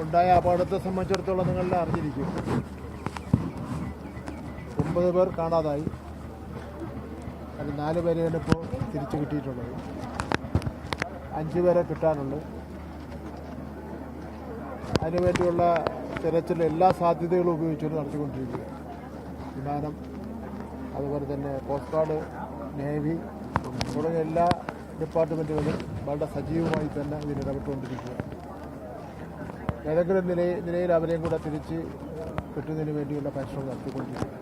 ഉണ്ടായ അപകടത്തെ സംബന്ധിച്ചിടത്തോളം നിങ്ങളെല്ലാം അറിഞ്ഞിരിക്കും. 9 പേർ കാണാതായി. അത് 4 പേരെയാണ് ഇപ്പോൾ തിരിച്ചു കിട്ടിയിട്ടുള്ളത്. 5 പേരെ കിട്ടാനുണ്ട്. അതിനുവേണ്ടിയുള്ള തിരച്ചിൽ എല്ലാ സാധ്യതകളും ഉപയോഗിച്ചുകൊണ്ട് നടത്തിക്കൊണ്ടിരിക്കുക. വിമാനം, അതുപോലെ തന്നെ കോസ്റ്റ് ഗാർഡ്, നേവി തുടങ്ങിയ എല്ലാ ഡിപ്പാർട്ട്മെൻറ്റുകളും വളരെ സജീവമായി തന്നെ ഇതിൽ ഇടപെട്ടുകൊണ്ടിരിക്കുക. ഏതെങ്കിലും നിലയിൽ അവരെയും കൂടെ തിരിച്ച് കിട്ടുന്നതിന് വേണ്ടിയുള്ള പരിശ്രമം നടത്തിക്കൊണ്ടിരിക്കുക.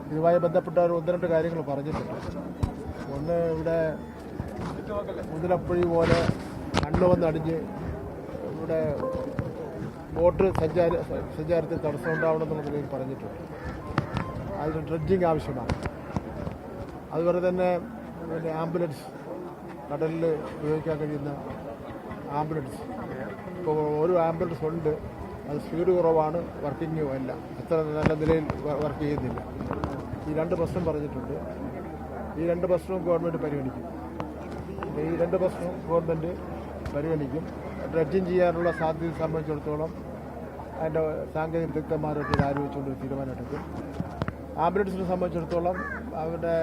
ഇതുമായി ബന്ധപ്പെട്ട 1-2 കാര്യങ്ങൾ പറഞ്ഞിട്ടുണ്ട്. ഒന്ന്, ഇവിടെ മുതലപ്പുഴി പോലെ മണ്ണ് വന്നടിഞ്ഞ് ഇവിടെ ബോട്ട് സഞ്ചാരത്തിൽ തടസ്സമുണ്ടാവണമെന്നുള്ള നിലയിൽ പറഞ്ഞിട്ടുണ്ട്. അതിന് ഡ്രഡ്ജിങ് ആവശ്യമാണ്. അതുപോലെ തന്നെ ആംബുലൻസ്, കടലിൽ ഉപയോഗിക്കാൻ കഴിയുന്ന ആംബുലൻസ്, ഇപ്പോൾ ഒരു ആംബുലൻസ് ഉണ്ട്, അത് സ്പീഡ് കുറവാണ്, വർക്കിങ്ങും അല്ല, അത്ര നല്ല നിലയിൽ വർക്ക് ചെയ്യുന്നില്ല. ഈ 2 പ്രശ്നം പറഞ്ഞിട്ടുണ്ട്. ഈ 2 പ്രശ്നവും ഗവൺമെൻറ് പരിഗണിക്കും. പരിഗണിക്കും. ഡ്രഡ്ജിങ് ചെയ്യാനുള്ള സാധ്യത സംബന്ധിച്ചിടത്തോളം അതിൻ്റെ സാങ്കേതിക വിദഗ്ധന്മാരൊക്കെ ആലോചിച്ചുകൊണ്ട് തീരുമാനമെടുക്കും. ആംബുലൻസിനെ സംബന്ധിച്ചിടത്തോളം അവരുടെ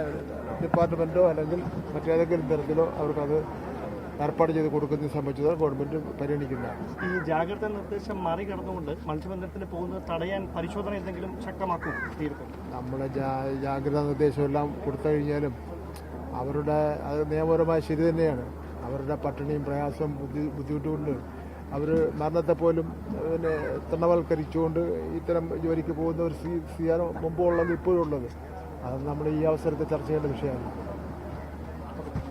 ഡിപ്പാർട്ട്മെൻറ്റോ അല്ലെങ്കിൽ മറ്റേതെങ്കിലും തരത്തിലോ അവർക്കത് ഏർപ്പാട് ചെയ്ത് കൊടുക്കുന്നതിനെ സംബന്ധിച്ചത് ഗവൺമെൻറ് പരിഗണിക്കുന്നതാണ്. ഈ ജാഗ്രതാ നിർദ്ദേശം മറികടന്നുകൊണ്ട് മത്സ്യബന്ധനത്തിന് പോകുന്നത് തടയാൻ പരിശോധന എന്തെങ്കിലും ശക്തമാക്കും തീർക്കും? നമ്മുടെ ജാഗ്രതാ നിർദ്ദേശമെല്ലാം കൊടുത്തു കഴിഞ്ഞാലും അവരുടെ അത് നിയമപരമായി ശരി തന്നെയാണ്. അവരുടെ പട്ടിണിയും പ്രയാസവും ബുദ്ധിമുട്ടുകൊണ്ട് അവർ മരണത്തെ പോലും തൃണവൽക്കരിച്ചുകൊണ്ട് ഇത്തരം ജോലിക്ക് പോകുന്ന ഒരു സ്ഥിതിയാണ് മുമ്പുള്ളത് ഇപ്പോഴുള്ളത്. അത് നമ്മൾ ഈ അവസരത്തിൽ ചർച്ച ചെയ്യേണ്ട വിഷയമാണ്.